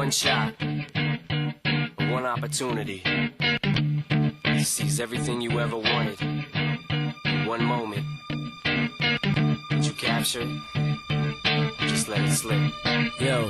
one shot, one opportunity. He sees everything you ever wanted in one moment. Did you capture it? Just let it slip. Yo.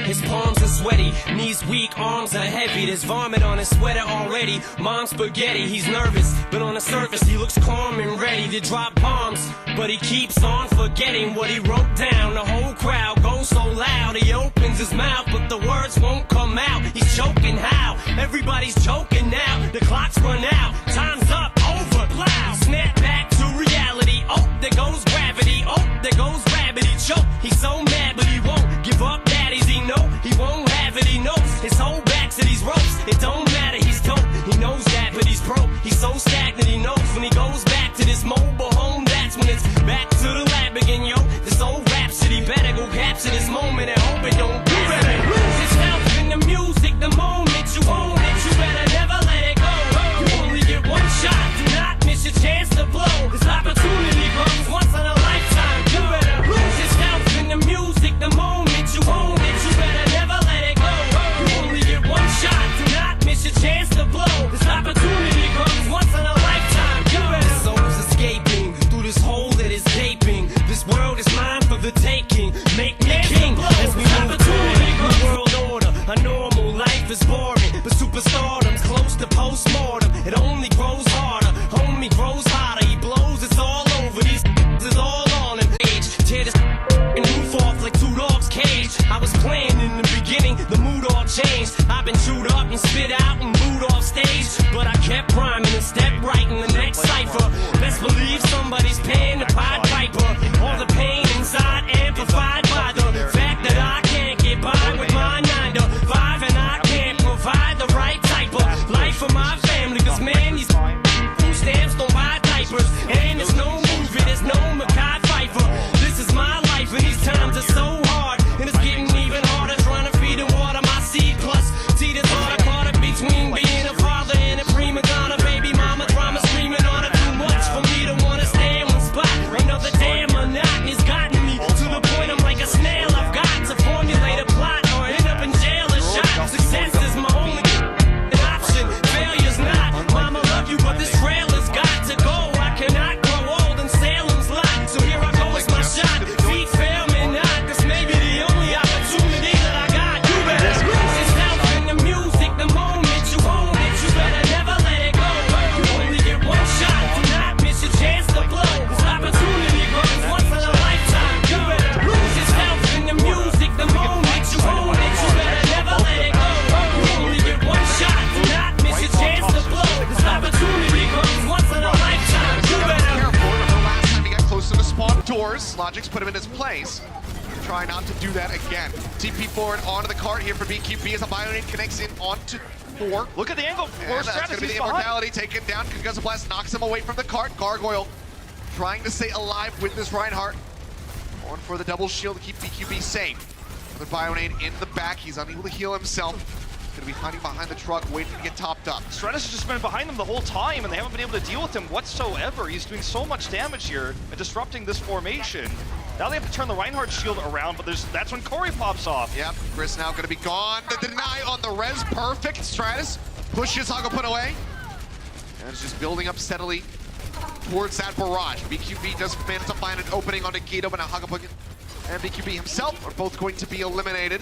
His palms are sweaty, knees weak, arms are heavy. There's vomit on his sweater already. Mom's spaghetti, he's nervous, but on the surface he looks calm and ready to drop bombs. But he keeps on forgetting what he wrote down. The whole crowd goes so loud, he opens his mouth, but the words won't come out. He's choking how? Everybody's choking now. The clock's run out, time's up, over, plow. Snap back to reality. Oh, there goes gravity. Oh, there goes rabbit. He choke. He's so mad, but he won't give up. Daddies, he know he won't have it. He knows his whole back to these ropes. It don't matter. He's dope. He knows that, but he's broke. He's so stagnant. He knows when he goes back to this mobile home. That's when it's back to the lab again, yo. This old rhapsody better go capture this moment and hope it don't. You better lose yourself in the music. The moment you own it, you better never let it go. You only get one shot. Do not miss your chance to blow. This opportunity comes once in a lifetime. You better lose yourself in the music. The moment you own it, you better never let it go. You only get one shot. Do not miss your chance to blow. This opportunity comes once in a lifetime. You better. His soul's escaping through this hole that is gaping. This world is mine for the taking. Make me king as we move toward a new world order. A normal life is boring, but superstardom's close to postmortem. It only grows harder, homie grows hotter. He blows, it's all over. These is all on an age. Tear this and move off like two dogs' cage. I was playing in the beginning, the mood all changed. I've been chewed up and spit out and booed off stage, but I kept rhyming and stepped right in the next cipher. Best believe somebody's paying the Pied Piper. All the pain inside amplified by the fact that I can't get by with my 9 to 5, and I can't provide the right type of life for my family. Cause man, these food stamps don't buy diapers, and there's no movie, there's no Mackay Pfeiffer. This is my life, and these times are so hard, and it's getting even harder trying to feed and water my seed. Plus, see this hard caught between being a father and a prima donna. Baby mama drama screaming on it. Too much for me to wanna stay in one spot. Another damn monotony's gotten me to the point I'm like a snail. I've got to formulate a plot or end up in jail or shot. Success is my only option. Failure's not. Mama love you, but this trailer's got to go. I cannot grow old in Salem's lot. So here I go, it's my shot. Feet fail me not. This may be the only opportunity that I got. You better lose yourself in the music. The moment you own it, you better never let it go. You only get one shot. Do not miss your chance to blow. This opportunity comes once in a lifetime. You better lose yourself in the music. The moment you own it, you better never let it go. You only get one shot. Do not miss your chance to blow. This opportunity comes once in a lifetime. You better. Careful. Remember last time he got close to the spawn doors, Logic's put him in his place. Try not to do that again. TP forward onto the cart here for BQB as the Bionade connects in onto 4. Look at the angle. And that's going to be the immortality taken down. Concussive Blast knocks him away from the cart. Gargoyle trying to stay alive with this Reinhardt. On for the double shield to keep BQB safe. The Bionade in the back. He's unable to heal himself. Going to be hiding behind the truck, waiting to get topped up. Stratus has just been behind them the whole time, and they haven't been able to deal with him whatsoever. He's doing so much damage here and disrupting this formation. Now they have to turn the Reinhardt shield around, but that's when Corey pops off. Yep, Chris now going to be gone. The deny on the res, perfect. Stratus pushes Hagaput away. And it's just building up steadily towards that barrage. BQB does manage to find an opening onto Guido, but now Hagaput and BQB himself are both going to be eliminated.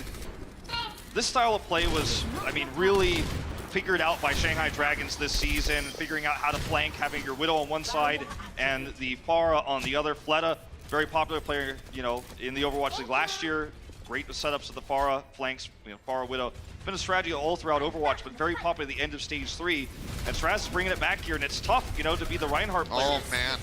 This style of play was, I mean, really figured out by Shanghai Dragons this season, figuring out how to flank, having your Widow on one side and the Pharah on the other. Fleta, very popular player, you know, in the Overwatch League last year. Great setups of the Pharah flanks, you know, Pharah, Widow. It's been a strategy all throughout Overwatch, but very popular at the end of Stage 3. And Stratus is bringing it back here, and it's tough, you know, to be the Reinhardt player. Oh, man.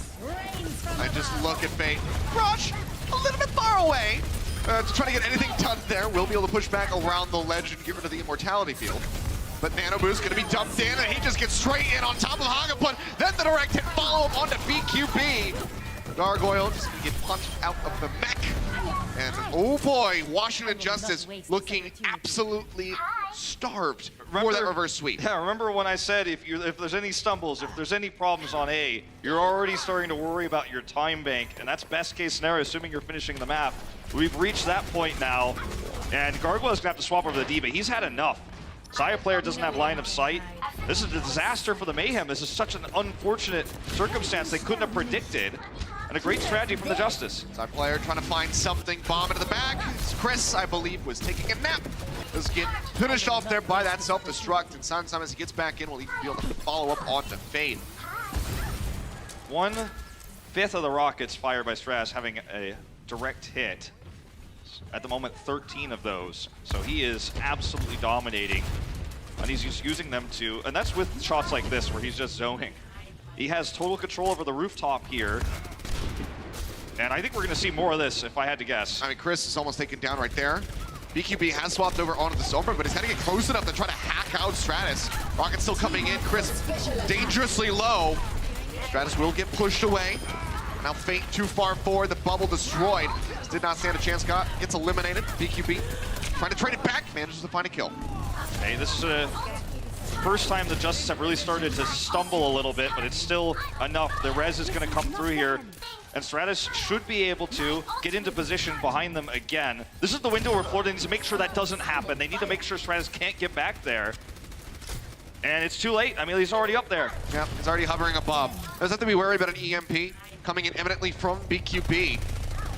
I just look at Fate. Rush, a little bit far away. To try to get anything done there. We'll be able to push back around the ledge and get rid of the immortality field. But Nano Boost gonna be dumped in, and he just gets straight in on top of Hagaput. Then the direct hit follow-up onto BQB. Gargoyle just gonna get punched out of the mech. And oh boy, Washington Justice looking absolutely starved for that reverse sweep. Yeah, remember when I said if there's any stumbles, if there's any problems on A, you're already starting to worry about your time bank, and that's best case scenario, assuming you're finishing the map. We've reached that point now. And Gargoyle's gonna have to swap over the D, but he's had enough. Xayah player doesn't have line of sight. This is a disaster for the Mayhem. This is such an unfortunate circumstance they couldn't have predicted. And a great strategy from the Justice. Xayah player trying to find something, bomb into the back. Chris, I believe, was taking a nap. Does get finished off there by that self-destruct, and Sam as he gets back in will even be able to follow up onto Fade. 1/5 of the rockets fired by Straz having a direct hit. At the moment, 13 of those. So he is absolutely dominating. And he's just using them to, and that's with shots like this where he's just zoning. He has total control over the rooftop here. And I think we're gonna see more of this if I had to guess. I mean, Chris is almost taken down right there. BQB has swapped over onto the Sombra, but he's got to get close enough to try to hack out Stratus. Rocket's still coming in. Chris dangerously low. Stratus will get pushed away. Now Fate too far forward, the bubble destroyed. Did not stand a chance, gets eliminated. BQB trying to trade it back, manages to find a kill. Hey, this is the first time the Justice have really started to stumble a little bit, but it's still enough. The res is gonna come through here, and Stratus should be able to get into position behind them again. This is the window where Florida needs to make sure that doesn't happen. They need to make sure Stratus can't get back there. And it's too late. I mean, he's already up there. Yeah, he's already hovering above. Doesn't have to be worried about an EMP coming in imminently from BQB.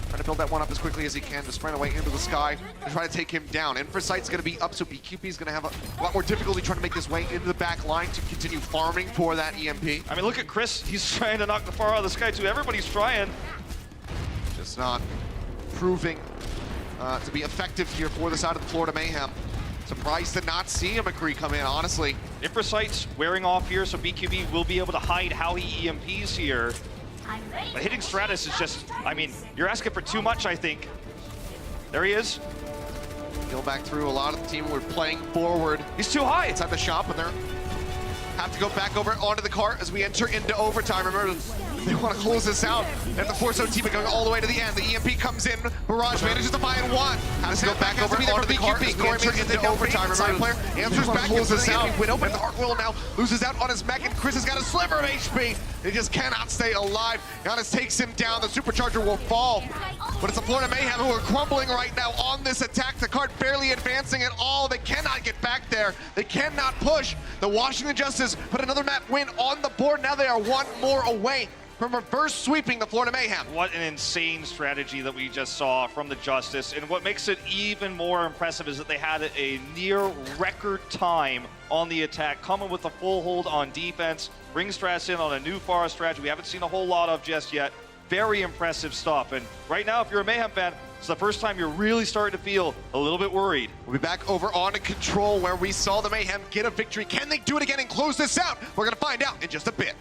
Trying to build that one up as quickly as he can to sprint away into the sky and try to take him down. Infrasight's going to be up, so BQB is going to have a lot more difficulty trying to make his way into the back line to continue farming for that EMP. I mean, look at Chris. He's trying to knock the far out of the sky, too. Everybody's trying. Just not proving to be effective here for the side of the Florida Mayhem. Surprised to not see a McCree come in, honestly. Infrasight's wearing off here, so BQB will be able to hide how he EMPs here. But hitting Stratus is just, I mean, you're asking for too much, I think. There he is. Go back through. A lot of the team were playing forward. He's too high. Inside the shop, and they're have to go back over onto the cart as we enter into overtime. Remember, they want to close this out. And the Forso team are going all the way to the end. The EMP comes in. Barrage manages to find one. Has to go back over onto the cart as we enter into overtime. Remember, player answers back, close this out. Widow, but the Heartwheel now loses out on his mech, and Chris has got a sliver of HP. He just cannot stay alive. Giannis takes him down. The supercharger will fall. But it's the Florida Mayhem who are crumbling right now on this attack. The cart barely advancing at all. They cannot get back there. They cannot push. The Washington Justice put another map win on the board. Now they are one more away from reverse sweeping the Florida Mayhem. What an insane strategy that we just saw from the Justice. And what makes it even more impressive is that they had a near record time on the attack, coming with a full hold on defense, bring Stratus in on a new forest strategy we haven't seen a whole lot of just yet. Very impressive stuff. And right now, if you're a Mayhem fan, it's the first time you're really starting to feel a little bit worried. We'll be back over on to Control, where we saw the Mayhem get a victory. Can they do it again and close this out? We're going to find out in just a bit.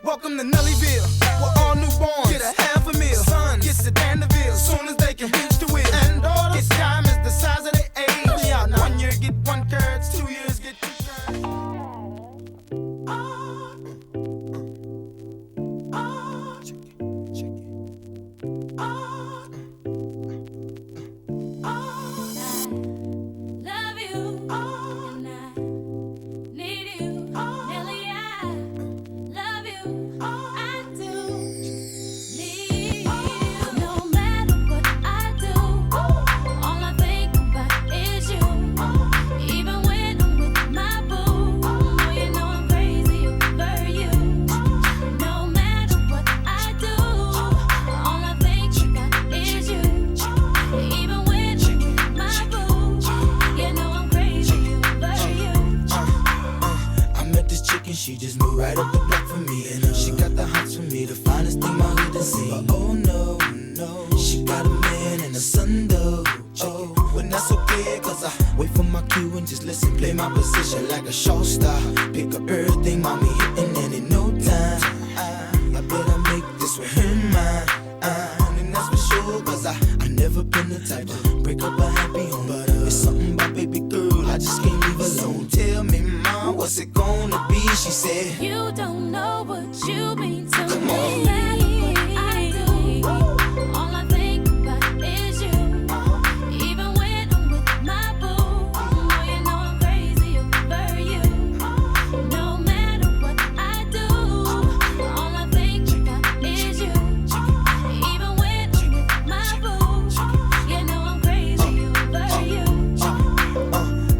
Welcome to Nellyville, we're all newborns. Get a half a meal, son gets to Danderville. Soon as they can reach the wheel, and daughters get diamonds the size of their age. Yeah, 1 year get 1 carat, 2 years get 2 carats. No matter what I do. cause I wait for my cue and just listen. Play my position like a show star. Pick up everything, mommy hitting, and in no time I better make this with him mine. And that's for sure, cause I never been the type to break up a happy home. But it's something about baby girl, I just can't leave alone. Tell me, mom, what's it gonna be? She said, you don't know what you mean to come me. on. I do. All I think about is you. Even when I'm with my boo, oh, you know I'm crazy over you. No matter what I do, all I think about is you. Even when I'm with my boo, you know I'm crazy over you.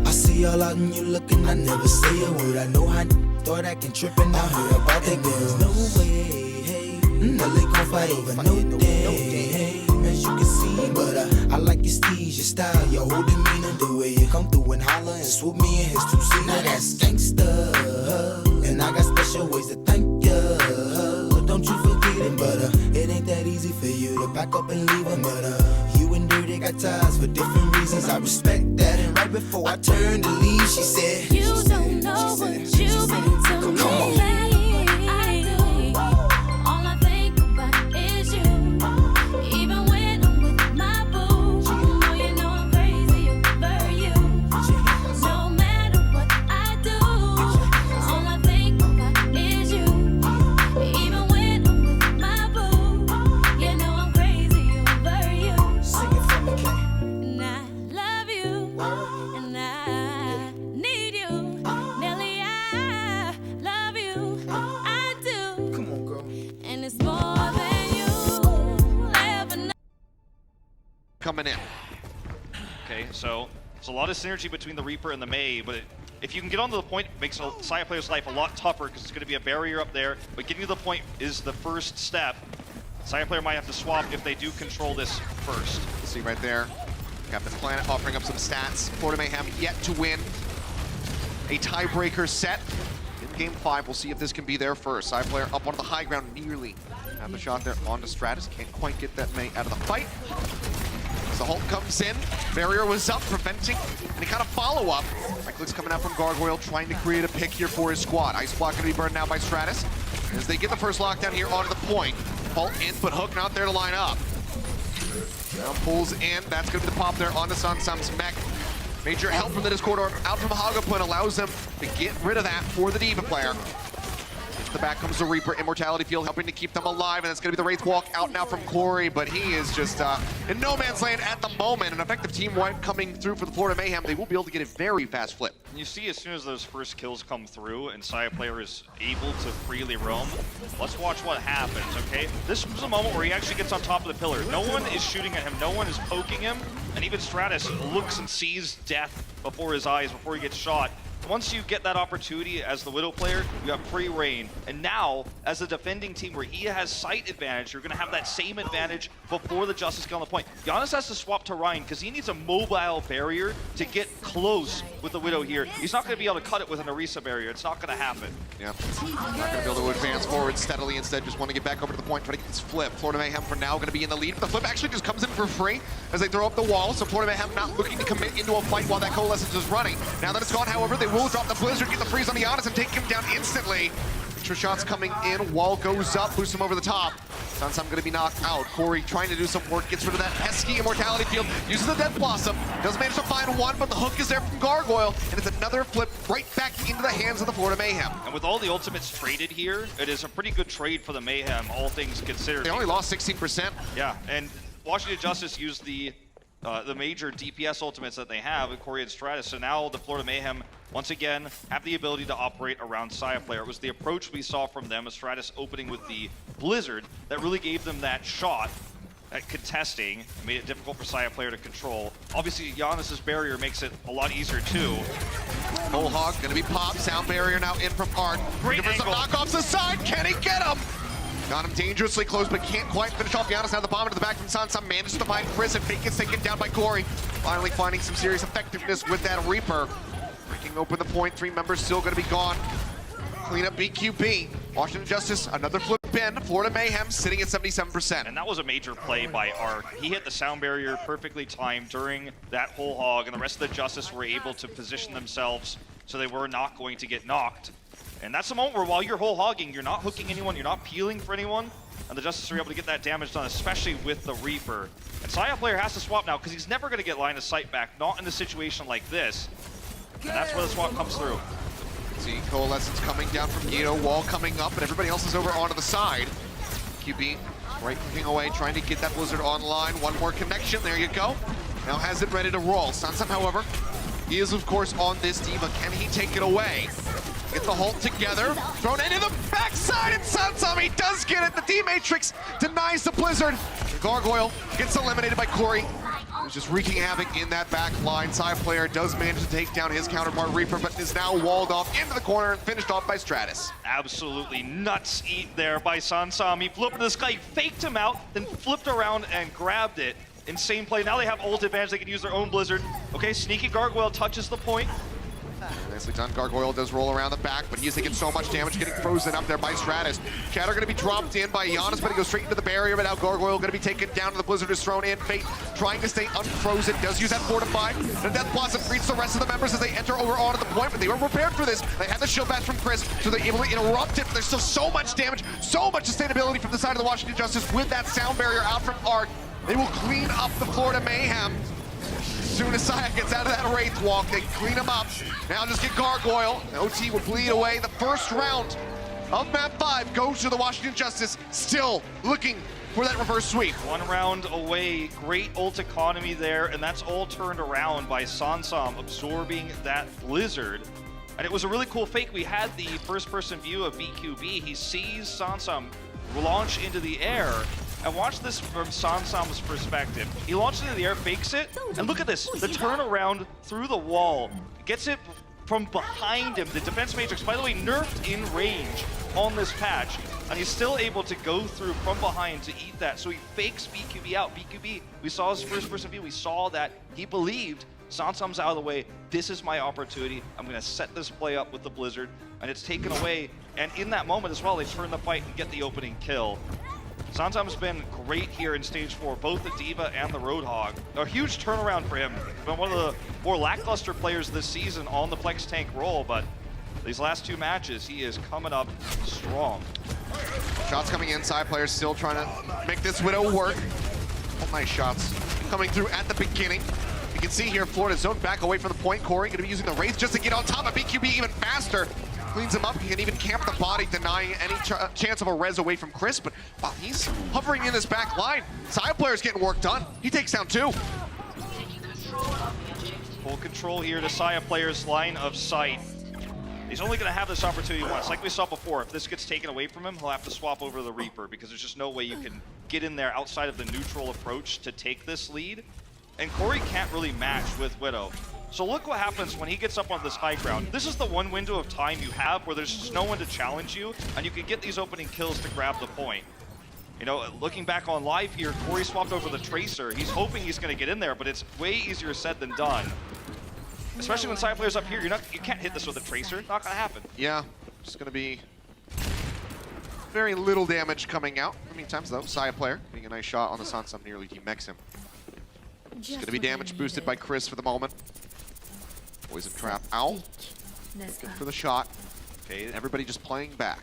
I see all out and you looking, I never say a word. I know how thought I can trip and I heard about that girl. No way, hey, no they gon' fight over no day, hey, as you can see. But I like your steez, your style, your whole demeanor, the way you come through and holler and swoop me in his two-seater. Now that's gangsta, and I got special ways to thank ya. Don't you forget it, but it ain't that easy for you to back up and leave him. But you and Dirty got ties for different reasons. I respect that, and right before I turned to leave, she said, you don't know what you mean to me. I do. All I think about is you. Even when I'm with my boo, oh, you know I'm crazy over you. No matter what I do, all I think about is you. Even when I'm with my boo, you know I'm crazy over you. sing it for me, Kay. And I love you, and I need you. Nelly, I love you, I do. Come on, girl. And it's more than you ever know. Coming in. Okay, so there's a lot of synergy between the Reaper and the May, but if you can get onto the point, it makes a Saya player's life a lot tougher because it's going to be a barrier up there, but getting to the point is the first step. Saya player might have to swap if they do control this first. See right there, Captain Planet offering up some stats. Florida Mayhem yet to win a tiebreaker set in Game 5. We'll see if this can be their first. Side player up on the high ground, nearly have the shot there onto Stratus. Can't quite get that May out of the fight. As the Hulk comes in, barrier was up, preventing any kind of follow-up. Right clicks coming out from Gargoyle, trying to create a pick here for his squad. Ice Block going to be burned now by Stratus. As they get the first lockdown here onto the point. Hulk in, but Hook not there to line up. Now pulls in, that's going to be the pop there onto Sansam's mech. Major help from the Discord Orb out from Haga Point allows them to get rid of that for the D.Va player. Into the back comes the Reaper, Immortality Field helping to keep them alive, and that's going to be the Wraith Walk out now from Corey, but he is just in no man's land at the moment. An effective team wipe coming through for the Florida Mayhem. They will be able to get a very fast flip. You see, as soon as those first kills come through and Saya player is able to freely roam, let's watch what happens, okay? This was a moment where he actually gets on top of the pillar. No one is shooting at him, no one is poking him, and even Stratus looks and sees death before his eyes, before he gets shot. Once you get that opportunity as the Widow player, you have free reign. And now, as a defending team where he has sight advantage, you're going to have that same advantage before the Justice get on the point. Giannis has to swap to Ryan because he needs a mobile barrier to get close with the Widow here. He's not going to be able to cut it with an Orisa barrier. It's not going to happen. Yeah, not going to be able to advance forward steadily. Instead, just want to get back over to the point, try to get this flip. Florida Mayhem for now going to be in the lead. But the flip actually just comes in for free as they throw up the wall. So Florida Mayhem not looking to commit into a fight while that Coalescence is running. Now that it's gone, however, they will drop the Blizzard, get the freeze on Giannis, and take him down instantly. Extra shots coming in, wall goes up, boosts him over the top. Sansam gonna be knocked out. Corey trying to do some work, gets rid of that pesky Immortality Field, uses the Death Blossom, does manage to find one, but the hook is there from Gargoyle, and it's another flip right back into the hands of the Florida Mayhem. And with all the ultimates traded here, it is a pretty good trade for the Mayhem, all things considered. They only lost 16%. Yeah, and Washington Justice used the major DPS ultimates that they have with Corey and Stratus, so now the Florida Mayhem once again have the ability to operate around Saya player. It was the approach we saw from them, as Stratus opening with the Blizzard, that really gave them that shot at contesting and made it difficult for Saya player to control. Obviously, Giannis's barrier makes it a lot easier too. Bullhog gonna be popped, sound barrier now in from Art. Great Looking for some angle. knockoffs aside, can he get him? Got him dangerously close, but can't quite finish off Giannis. Now the bomb into the back from Sansam, manages to find Chris, and Fake gets taken down by Corey. Finally finding some serious effectiveness with that Reaper. Breaking open the point, 3 members still gonna be gone. Clean up BQB. Washington Justice, another flip in. Florida Mayhem sitting at 77%. And that was a major play by Arc. He hit the sound barrier perfectly timed during that whole hog, and the rest of the Justice were able to position themselves so they were not going to get knocked. And that's the moment where while you're whole hogging, you're not hooking anyone, you're not peeling for anyone, and the Justice are able to get that damage done, especially with the Reaper. And Saya player has to swap now because he's never going to get line of sight back, not in a situation like this. And that's where the swap comes through. See Coalescence coming down from Guido, wall coming up, and everybody else is over onto the side. QB right-clicking away, trying to get that Blizzard online. One more connection, there you go. Now has it ready to roll. Sansam, however, he is of course on this D.Va. Can he take it away? Get the Halt together, thrown into the backside, and Sansam, he does get it. The D-Matrix denies the Blizzard. Gargoyle gets eliminated by Corey. He's just wreaking havoc in that back line. Side player does manage to take down his counterpart Reaper, but is now walled off into the corner and finished off by Stratus. Absolutely nuts eat there by Sansam. He flipped this guy, faked him out, then flipped around and grabbed it. Insane play. Now they have ult advantage. They can use their own Blizzard. Okay, sneaky Gargoyle touches the point. Nicely done. Gargoyle does roll around the back, but he is taking so much damage, getting frozen up there by Stratus. Shatter going to be dropped in by Giannis, but he goes straight into the barrier, but now Gargoyle going to be taken down, and the Blizzard is thrown in. Fate trying to stay unfrozen, does use that Fortify. The Death Blossom greets the rest of the members as they enter over onto the point, but they were prepared for this. They had the shield bash from Chris, so they're able to interrupt it, but there's still so much damage, so much sustainability from the side of the Washington Justice with that sound barrier out from Arc. They will clean up the Florida Mayhem. As soon as Saya gets out of that Wraith walk, they clean him up. Now just get Gargoyle. OT will bleed away. The first round of map 5 goes to the Washington Justice, still looking for that reverse sweep. One round away, great ult economy there, and that's all turned around by Sansam absorbing that Blizzard. And it was a really cool fake. We had the first-person view of BQB. He sees Sansam launch into the air. And watch this from Sansam's perspective. He launches into the air, fakes it, and look at this. The turnaround through the wall. Gets it from behind him. The defense matrix, by the way, nerfed in range on this patch. And he's still able to go through from behind to eat that. So he fakes BQB out. BQB, we saw his first-person view. We saw that he believed Sansam's out of the way. This is my opportunity. I'm going to set this play up with the Blizzard. And it's taken away. And in that moment as well, they turn the fight and get the opening kill. Sansam's been great here in Stage 4, both the D.Va and the Roadhog. A huge turnaround for him. Been one of the more lackluster players this season on the Flex Tank role, but these last 2 matches, he is coming up strong. Shots coming in, side players still trying to make this Widow work. Oh, nice shots coming through at the beginning. You can see here, Florida zone back away from the point. Corey going to be using the Wraith just to get on top of BQB even faster. Cleans him up, he can even camp the body, denying any chance of a res away from Chris, but wow, he's hovering in this back line. Side player's getting work done. He takes down 2. Full control here to Saya player's line of sight. He's only going to have this opportunity once. Like we saw before, if this gets taken away from him, he'll have to swap over the Reaper because there's just no way you can get in there outside of the neutral approach to take this lead. And Corey can't really match with Widow. So look what happens when he gets up on this high ground. This is the one window of time you have where there's just no one to challenge you, and you can get these opening kills to grab the point. You know, looking back on live here, Corey swapped over the Tracer. He's hoping he's going to get in there, but it's way easier said than done. Especially when side players up here, you can't hit this with a Tracer. Not going to happen. Yeah, it's going to be very little damage coming out. In the meantime, though, side player getting a nice shot on the Sansam, nearly demechs him. It's going to be damage boosted by Chris for the moment. Poison trap out. Looking for the shot. Okay, everybody just playing back.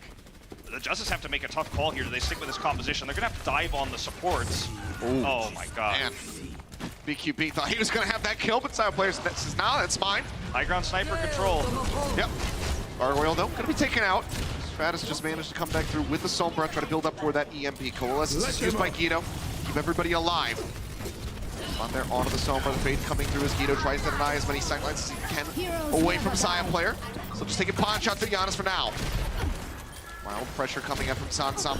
The Justice have to make a tough call here. Do they stick with this composition? They're going to have to dive on the supports. Ooh. Oh my god. Man. BQB thought he was going to have that kill, but side player says, nah, that's fine. High ground sniper control. Yep. Gargoyle, though, going to be taken out. Stratus just managed to come back through with the Sombra, try to build up for that EMP. Coalescence is used by Guido. Keep everybody alive. On there, onto the Sombra. The Fate coming through as Guido tries to deny as many sightlines as he can away from Saya player. So just taking pawn shot to Giannis for now. Wild pressure coming up from Sansam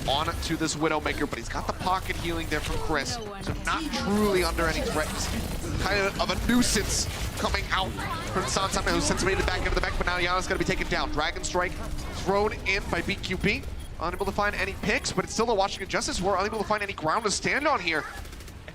on to this Widowmaker, but he's got the pocket healing there from Chris. So not truly under any threat. Kind of a nuisance coming out from Sansam, who's since made it back into the back, but now Giannis going to be taken down. Dragon Strike thrown in by BQB. Unable to find any picks, but it's still the Washington Justice who are unable to find any ground to stand on here.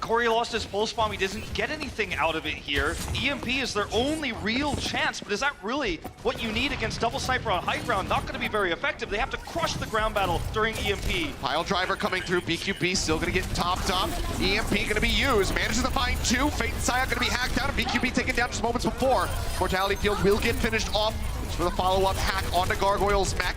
Corey lost his pulse bomb. He doesn't get anything out of it here. EMP is their only real chance, but is that really what you need against double sniper on high ground? Not going to be very effective. They have to crush the ground battle during EMP. Pile driver coming through. BQB still going to get topped up. EMP going to be used. Manages to find two. Fate and Saya going to be hacked out, and BQB taken down just moments before. Mortality field will get finished off for the follow-up hack onto Gargoyle's mech.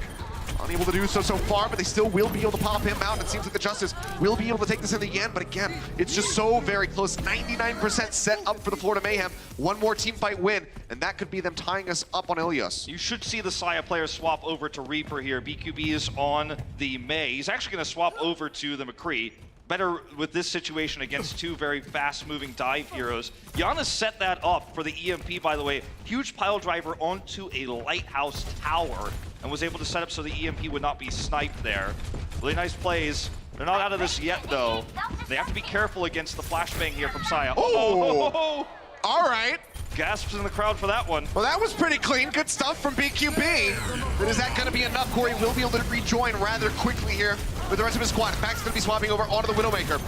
Unable to do so far, but they still will be able to pop him out. It seems like the Justice will be able to take this in the end, but again, it's just so very close. 99% set up for the Florida Mayhem. One more team fight win, and that could be them tying us up on Ilios. You should see the Saya player swap over to Reaper here. BQB is on the May. He's actually going to swap over to the McCree. Better with this situation against two very fast-moving dive heroes. Giannis set that up for the EMP, by the way. Huge pile driver onto a lighthouse tower and was able to set up so the EMP would not be sniped there. Really nice plays. They're not out of this yet, though. They have to be careful against the flashbang here from Saya. Oh! All right. Gasps in the crowd for that one. Well, that was pretty clean. Good stuff from BQB. But is that going to be enough? Corey will be able to rejoin rather quickly here with the rest of his squad. Pack's going to be swapping over onto the Widowmaker.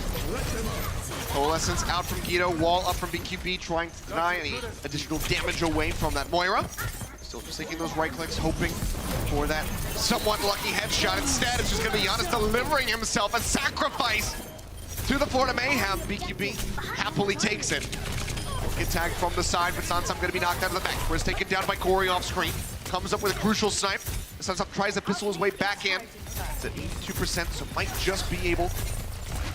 Coalescence out from Guido. Wall up from BQB, trying to deny any additional damage away from that Moira. Still just taking those right clicks, hoping for that somewhat lucky headshot. Instead, it's just going to be Giannis delivering himself a sacrifice to the Florida Mayhem. BQB happily takes it. Get tagged from the side, but Sansam going to be knocked out of the back. Where's taken down by Corey off screen. Comes up with a crucial snipe. Sansam tries to pistol his way back in. It's at 82%, so might just be able to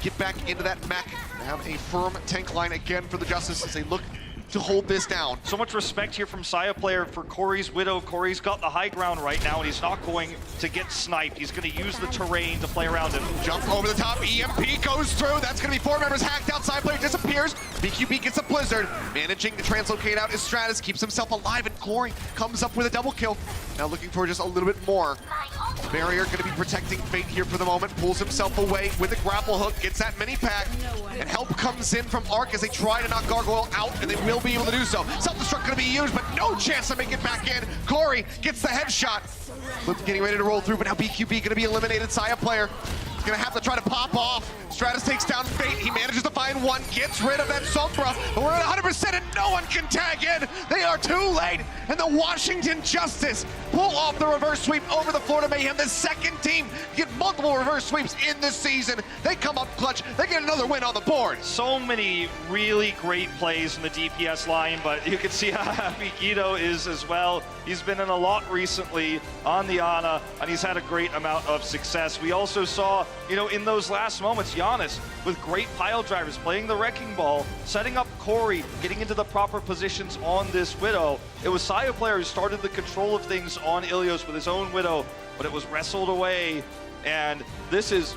get back into that mech. Have a firm tank line again for the Justice as they look to hold this down. So much respect here from Saya player for Corey's Widow. Corey's got the high ground right now, and he's not going to get sniped. He's going to use the terrain to play around him. Jump over the top, EMP goes through. That's going to be 4 members hacked out. Side player disappears. BQB gets a blizzard. Managing to translocate out his Stratus, keeps himself alive, and Corey comes up with a double kill. Now looking for just a little bit more. Barrier going to be protecting Fate here for the moment. Pulls himself away with a grapple hook, gets that mini pack, and help comes in from Arc as they try to knock Gargoyle out, and they will be able to do so. Self-destruct going to be used, but no chance to make it back in. Corey gets the headshot. Flip getting ready to roll through, but now BQB going to be eliminated. Saya player is going to have to try to pop off. Stratus takes down Fate. He manages to find one, gets rid of that Sombra, but we're at 100% and no one can tag in. They are too late, and the Washington Justice pull off the reverse sweep over the Florida Mayhem. The second team get multiple reverse sweeps in this season. They come up clutch. They get another win on the board. So many really great plays from the DPS line, but you can see how happy Guido is as well. He's been in a lot recently on the Ana, and he's had a great amount of success. We also saw, in those last moments, Giannis with great pile drivers, playing the wrecking ball, setting up Corey, getting into the proper positions on this Widow. It was Saya player who started the control of things on Ilios with his own Widow, but it was wrestled away. And this is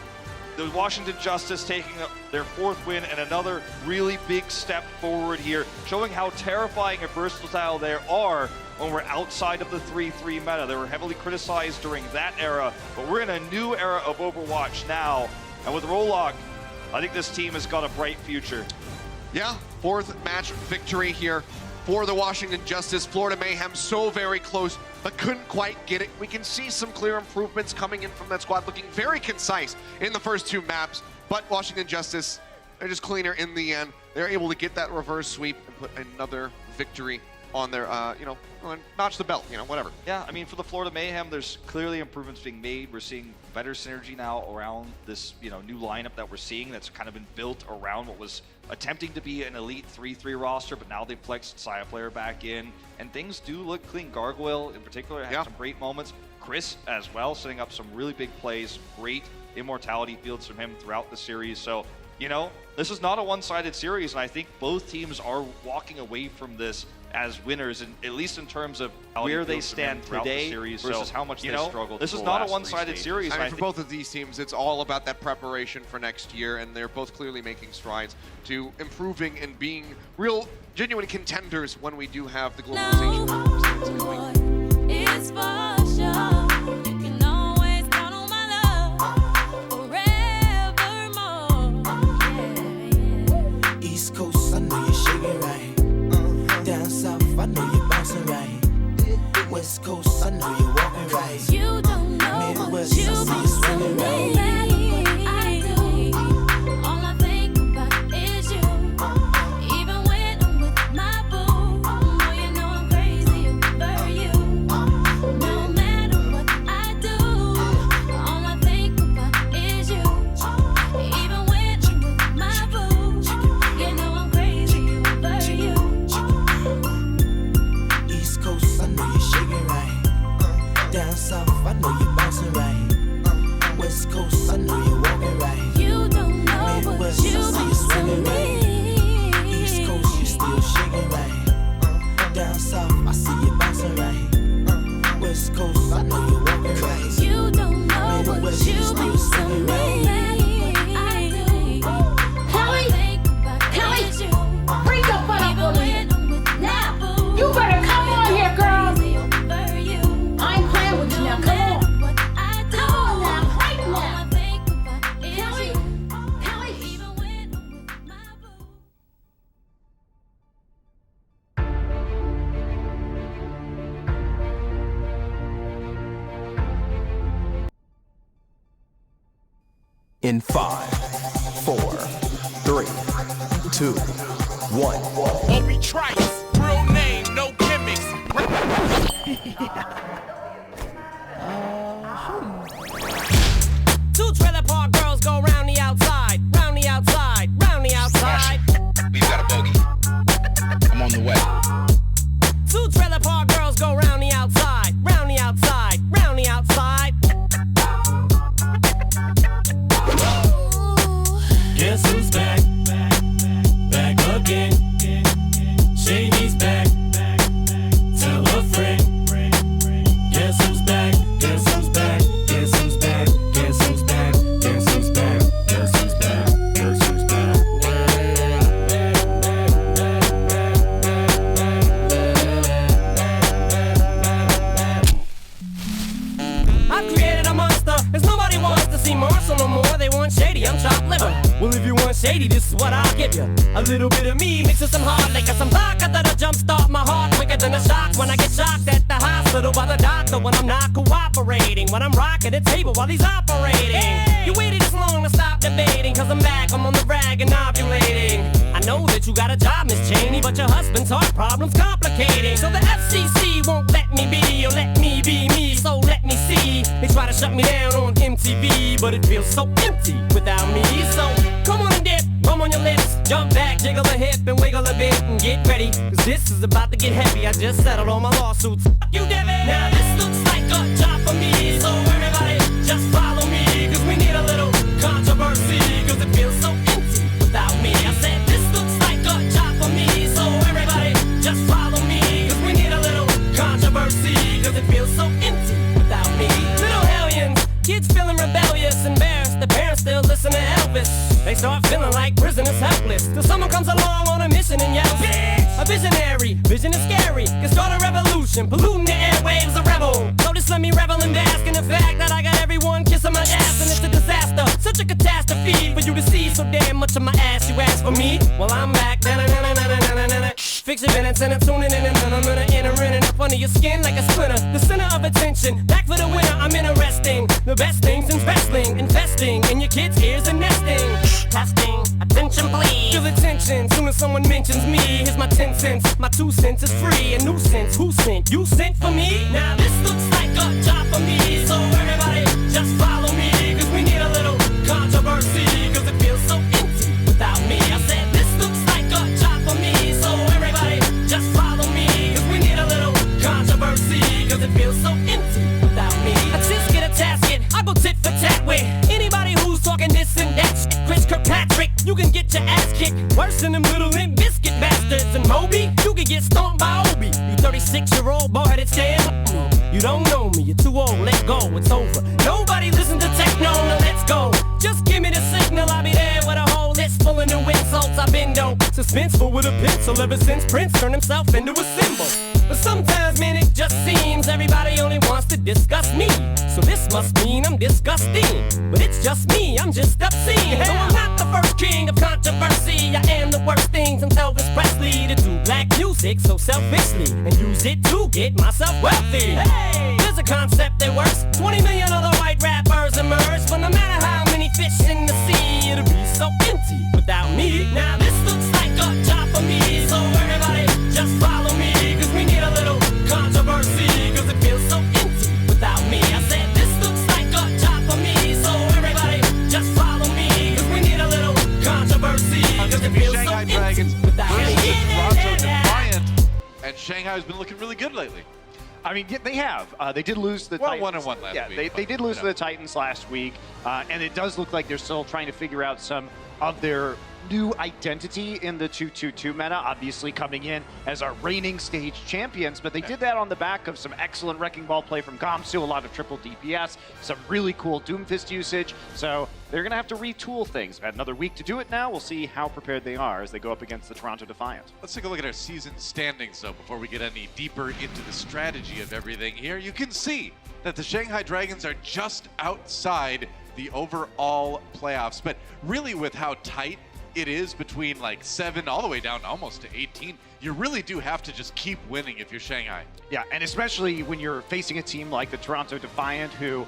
the Washington Justice taking their 4th win and another really big step forward here, showing how terrifying and versatile they are when we're outside of the 3-3 meta. They were heavily criticized during that era, but we're in a new era of Overwatch now. And with Rollock, I think this team has got a bright future. Yeah, 4th match victory here for the Washington Justice. Florida Mayhem so very close, but couldn't quite get it. We can see some clear improvements coming in from that squad, looking very concise in the first 2 maps, but Washington Justice, they're just cleaner in the end. They're able to get that reverse sweep and put another victory on their, notch the belt, whatever. Yeah, I mean, for the Florida Mayhem, there's clearly improvements being made. We're seeing better synergy now around this, new lineup that we're seeing that's kind of been built around what was attempting to be an elite 3-3 roster, but now they've flexed Saya player back in, and things do look clean. Gargoyle, in particular, had some great moments. Chris, as well, setting up some really big plays. Great immortality fields from him throughout the series. So, this is not a one-sided series, and I think both teams are walking away from this as winners, and at least in terms of where they stand today versus how much they struggled. This is not a one-sided series. I mean, for both of these teams, it's all about that preparation for next year, and they're both clearly making strides to improving and being real, genuine contenders when we do have the globalization coming. It's for sure. You can always count on my love forevermore. East Coast, I know you're shaking right. Down south, I know you're bouncing right. West Coast, I know you're walking right. You don't know Midwest, what you've been to me. I do. All I think about is you. down south, I see you bouncing right here. West Coast, I know you're walking right. You don't know what you've been to me. Bring your butt up on me. Now, you better come on here, girl. I ain't playing with you now. Come on. Come on now, right now. In 5, 4, 3, 2, 1. Obi Trice, real name, no gimmicks. Two trailer park girls go round the outside, round the outside, round the outside. We've got a bogey. I'm on the way. Two trailer park girls go round the outside, round the outside, round the outside. Guess who's back? Back again. Shady's back. Tell a friend. Guess who's back? Guess who's back? Guess who's back? Guess who's back? Guess who's back? Guess who's back? Guess who's back? I've created a monster, cause nobody wants to see Marshall no more. They want Shady, I'm chopped liver. Well, if you want Shady, this is what I'll give you. A little bit of me mixed with some hard liquor, some vodka that'll jumpstart my heart quicker than a shock when I get shocked at the hospital by the doctor when I'm not cooperating, when I'm rocking the table while he's operating. Hey! You waited this long to stop debating, cause I'm back, I'm on the rag and ovulating. I know that you got a job, Miss Cheney, but your husband's heart problem's complicating. So the FCC won't let me be, or let me be me, so let me see. They try to shut me down on MTV, but it feels so empty without me. So come on and dip, bum on your lips, jump back, jiggle a hip and wiggle a bit and get ready, cause this is about to get heavy. I just settled all my lawsuits. Fuck you, Devin. Now this looks like a job for me, so everybody just follow me, cause we need a little controversy, cause it feels so empty without me. I said this looks like a job for me, so everybody just follow me, cause we need a little controversy, cause it feels so empty without me. Little hellions, kids feeling rebellious, embarrassed, the parents still listen to Elvis. They start feeling like prisoners helpless, till someone comes along on a mission and yells, bitch! A visionary, vision is scary, can start a revolution, polluting the airwaves, a rebel. So just let me revel and bask in the fact that I got everyone kissing my ass, and it's a disaster, such a catastrophe for you to see so damn much of my ass. You ask for me, well I'm back. Fix your minutes and I'm tuning in, and then I'm gonna enter in and up under your skin like a splinter. The center of attention, back for the winner. I'm interesting, the best things in wrestling, investing in your kids' ears and nesting. Testing, attention please. Feel attention, soon as someone mentions me. Here's my 10 cents, my 2 cents is free. A nuisance, who sent? You sent for me? Now this looks like a job for me, so everybody just follow me, cause we need a little controversy, cause it feels so empty without me. I said this looks like a job for me, so everybody just follow me, cause we need a little controversy, cause it feels so empty without me. I just get a tasket, I go tit for tat with anybody who's talking this and that shit. Chris Kirkpatrick, you can get your ass kicked worse than them little Limp Biscuit bastards. And Moby, you can get stomped by Obi. You 36-year-old boy that stand up. You don't know me, you're too old, let go, it's over. Nobody listen to techno, now let's go. Just give me the signal, I'll be there with a whole list full of new insults. I've been suspenseful with a pencil ever since Prince turned himself into a symbol. But sometimes, man, it just seems everybody only wants to discuss me. So this must mean I'm disgusting. But it's just me, I'm just obscene. No, I'm not the first king of controversy. I am the worst thing since Elvis Presley to do black music so selfishly and use it to get myself wealthy. Hey, there's a concept that works. 20 million other white rappers emerge, but no matter how many fish in the sea, it'll be so empty without me. Now this looks like a job for me, so everybody just follow me, cause we need a little controversy, cause it feels so empty without me. I said this looks like a job for me, so everybody just follow me, cause we need a little controversy, cause it feels so empty without me. Toronto Defiant, and Shanghai's been looking really good lately. I mean, they have. They did lose to the Well, Titans. 1-1 last week. Yeah, they did lose to the Titans last week, and it does look like they're still trying to figure out some of their new identity in the 2-2-2 meta, obviously coming in as our reigning stage champions, but they did that on the back of some excellent Wrecking Ball play from Gamsu, a lot of triple DPS, some really cool Doomfist usage, so they're going to have to retool things. Had another week to do it now. We'll see how prepared they are as they go up against the Toronto Defiant. Let's take a look at our season standings, though, before we get any deeper into the strategy of everything here. You can see that the Shanghai Dragons are just outside the overall playoffs, but really with how tight it is between like 7 all the way down almost to 18, you really do have to just keep winning if you're Shanghai. Yeah, and especially when you're facing a team like the Toronto Defiant who,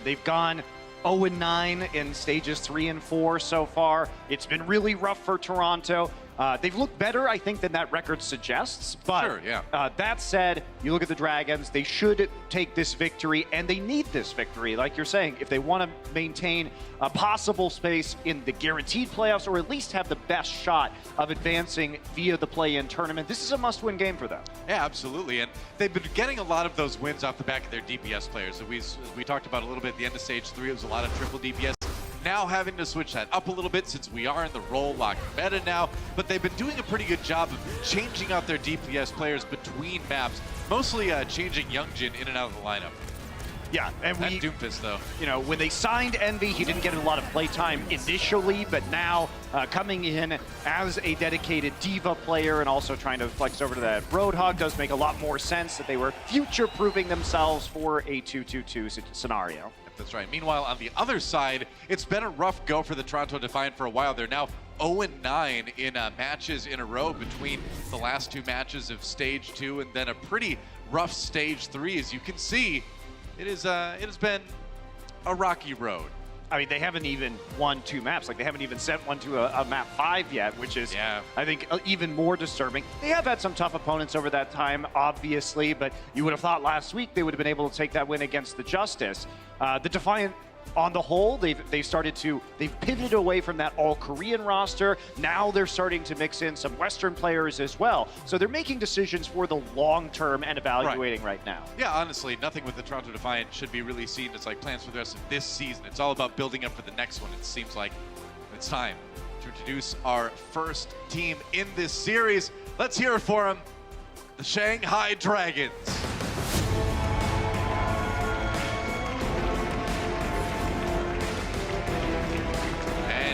they've gone 0-9 in stages 3 and 4 so far. It's been really rough for Toronto. They've looked better, I think, than that record suggests. But sure, yeah. That said, you look at the Dragons, they should take this victory, and they need this victory, like you're saying, if they want to maintain a possible space in the guaranteed playoffs, or at least have the best shot of advancing via the play-in tournament. This is a must-win game for them. Yeah, absolutely. And they've been getting a lot of those wins off the back of their DPS players. So we talked about a little bit at the end of stage 3, it was a lot of triple DPS. Now having to switch that up a little bit since we are in the role lock meta now, but they've been doing a pretty good job of changing out their DPS players between maps, mostly changing Youngjin in and out of the lineup. Yeah, and that Doomfist, though. When they signed Envy, he didn't get a lot of playtime initially, but now coming in as a dedicated diva player and also trying to flex over to that Roadhog does make a lot more sense that they were future-proofing themselves for a 2-2-2 scenario. That's right. Meanwhile, on the other side, it's been a rough go for the Toronto Defiant for a while. They're now 0-9 in matches in a row between the last 2 matches of Stage 2 and then a pretty rough Stage 3. As you can see, it has been a rocky road. I mean, they haven't even won 2 maps. Like, they haven't even sent one to a map 5 yet, which is, I think, even more disturbing. They have had some tough opponents over that time, obviously, but you would have thought last week they would have been able to take that win against the Justice. The Defiant, on the whole, they've pivoted away from that all-Korean roster. Now they're starting to mix in some Western players as well. So they're making decisions for the long term and evaluating right now. Yeah, honestly, nothing with the Toronto Defiant should be really seen as like plans for the rest of this season. It's all about building up for the next one. It seems like it's time to introduce our first team in this series. Let's hear it for them, the Shanghai Dragons.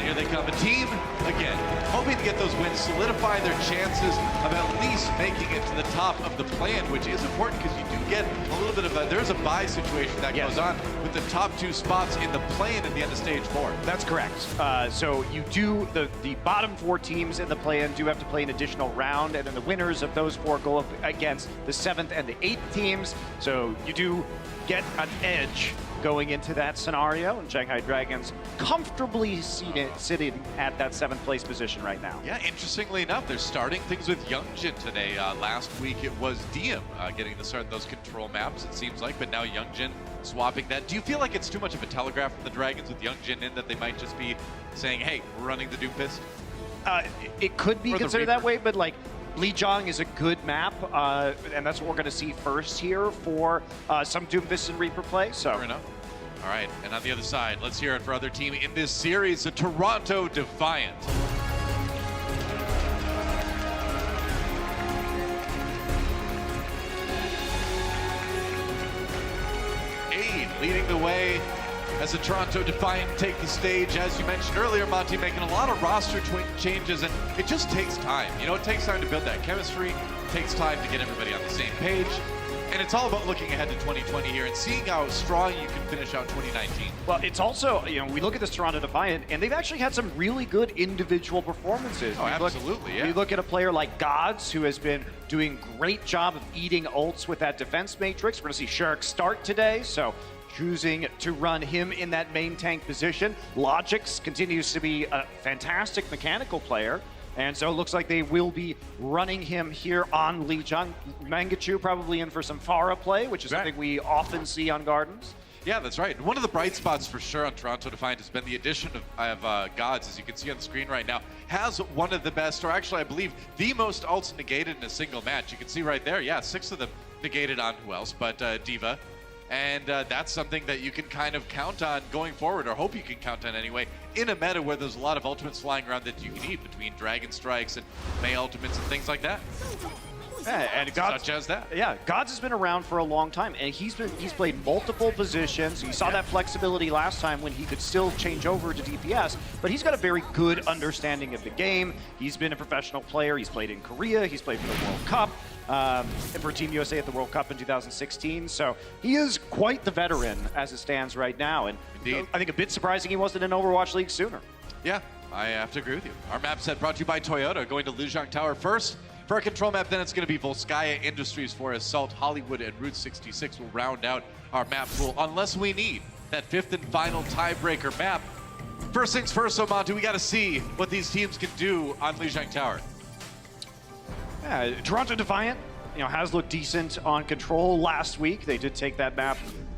Here they come, a team, again, hoping to get those wins, solidify their chances of at least making it to the top of the play-in, which is important because you do get a little bit of there's a bye situation that goes on with the top 2 spots in the play-in at the end of stage 4. That's correct. So you do, the bottom 4 teams in the play-in do have to play an additional round, and then the winners of those 4 go up against the 7th and the 8th teams. So you do get an edge going into that scenario, and Shanghai Dragons comfortably sitting at that 7th place position right now. Yeah, interestingly enough, they're starting things with Youngjin today. Last week it was Diem getting the start of those control maps, it seems like, but now Youngjin swapping that. Do you feel like it's too much of a telegraph from the Dragons with Youngjin in, that they might just be saying, hey, we're running the Doomfist? It could be considered that way, but like, Lijiang is a good map, and that's what we're going to see first here for some Doomfist and Reaper play. So. Fair enough. All right, and on the other side, let's hear it for other team in this series, the Toronto Defiant. Aid leading the way as the Toronto Defiant take the stage. As you mentioned earlier, Monty, making a lot of roster changes, and it just takes time. You know, it takes time to build that chemistry, it takes time to get everybody on the same page, and it's all about looking ahead to 2020 here and seeing how strong you can finish out 2019. Well, it's also, we look at this Toronto Defiant, and they've actually had some really good individual performances. Oh, absolutely, yeah. We look at a player like Gods, who has been doing a great job of eating ults with that defense matrix. We're going to see Shark start today, so choosing to run him in that main tank position. Logix continues to be a fantastic mechanical player, and so it looks like they will be running him here on Lijiang. Mangachu probably in for some Pharah play, which is something we often see on Gardens. Yeah, that's right. One of the bright spots for sure on Toronto Defiant has been the addition of Gods, as you can see on the screen right now. Has one of the best, or actually I believe the most ults negated in a single match. You can see right there, 6 of them negated on who else but Diva. And that's something that you can kind of count on going forward, or hope you can count on anyway, in a meta where there's a lot of ultimates flying around that you can eat between Dragon Strikes and May ultimates and things like that. Yeah, and Gods, such as that. Yeah, Gods has been around for a long time, and he's played multiple positions. You saw that flexibility last time when he could still change over to DPS, but he's got a very good understanding of the game. He's been a professional player. He's played in Korea. He's played for the World Cup, and for Team USA at the World Cup in 2016. So he is quite the veteran as it stands right now. And Indeed. I think a bit surprising he wasn't in Overwatch League sooner. Yeah, I have to agree with you. Our map set brought to you by Toyota, going to Lijiang Tower first. For our control map, then it's going to be Volskaya Industries for Assault, Hollywood, and Route 66 will round out our map pool, unless we need that fifth and final tiebreaker map. First things first, so Monty, we got to see what these teams can do on Lijiang Tower. Yeah, Toronto Defiant, has looked decent on control last week. They did take that map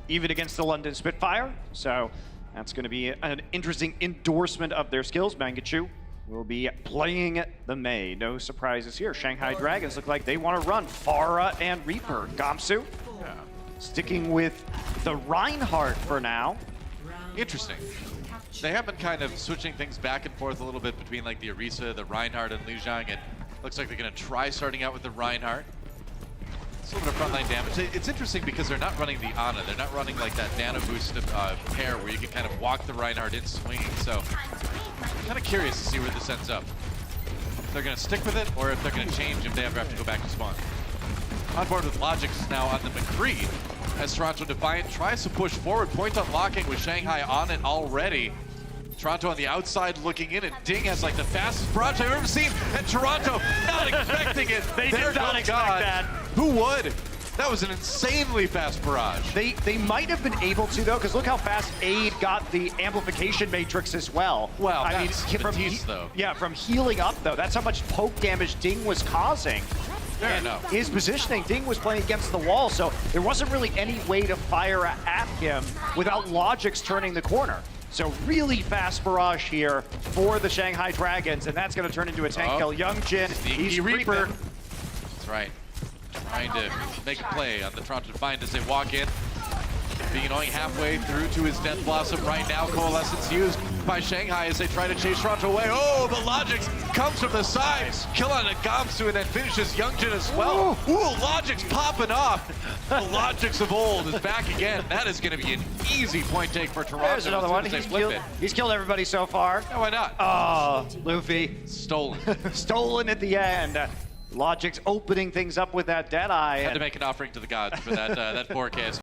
even against the London Spitfire, so that's going to be an interesting endorsement of their skills. Mangachu will be playing the May. No surprises here. Shanghai Dragons look like they want to run Pharah and Reaper. Gamsu sticking with the Reinhardt for now. Interesting. They have been kind of switching things back and forth a little bit between like the Orisa, the Reinhardt, and Lijiang, and looks like they're going to try starting out with the Reinhardt. It's a little bit of frontline damage. It's interesting because they're not running the Ana. They're not running like that nano boost pair where you can kind of walk the Reinhardt in swinging. So I'm kind of curious to see where this ends up. If they're going to stick with it or if they're going to change if they ever have to go back to spawn. On board with Logix now on the McCree as Toronto Defiant tries to push forward. Point unlocking with Shanghai on it already. Toronto on the outside looking in, and Ding has like the fastest barrage I've ever seen, and Toronto not expecting it. They did not expect that. Who would? That was an insanely fast barrage. They might have been able to, though, because look how fast Aid got the amplification matrix as well. Well, I that's mean, from Matisse, though. Yeah, from healing up, though. That's how much poke damage Ding was causing. Fair enough. His positioning, Ding was playing against the wall, so there wasn't really any way to fire at him without Logix turning the corner. So really fast barrage here for the Shanghai Dragons, and that's going to turn into a tank kill. Young Jin, he's Reaper. That's right. Trying to make a play on the Toronto Defiant as they walk in. Being only halfway through to his Death Blossom right now. Coalescence used by Shanghai as they try to chase Toronto away. Oh, the Logix comes from the side. Kill on a Gamsu and then finishes Youngjin as well. Ooh, Logix popping off. The Logix of old is back again. That is going to be an easy point take for Toronto. There's another one. He's killed everybody so far. No, why not? Oh, Luffy. Stolen. Stolen at the end. Logix opening things up with that Deadeye. Had to make an offering to the gods for that, that 4K.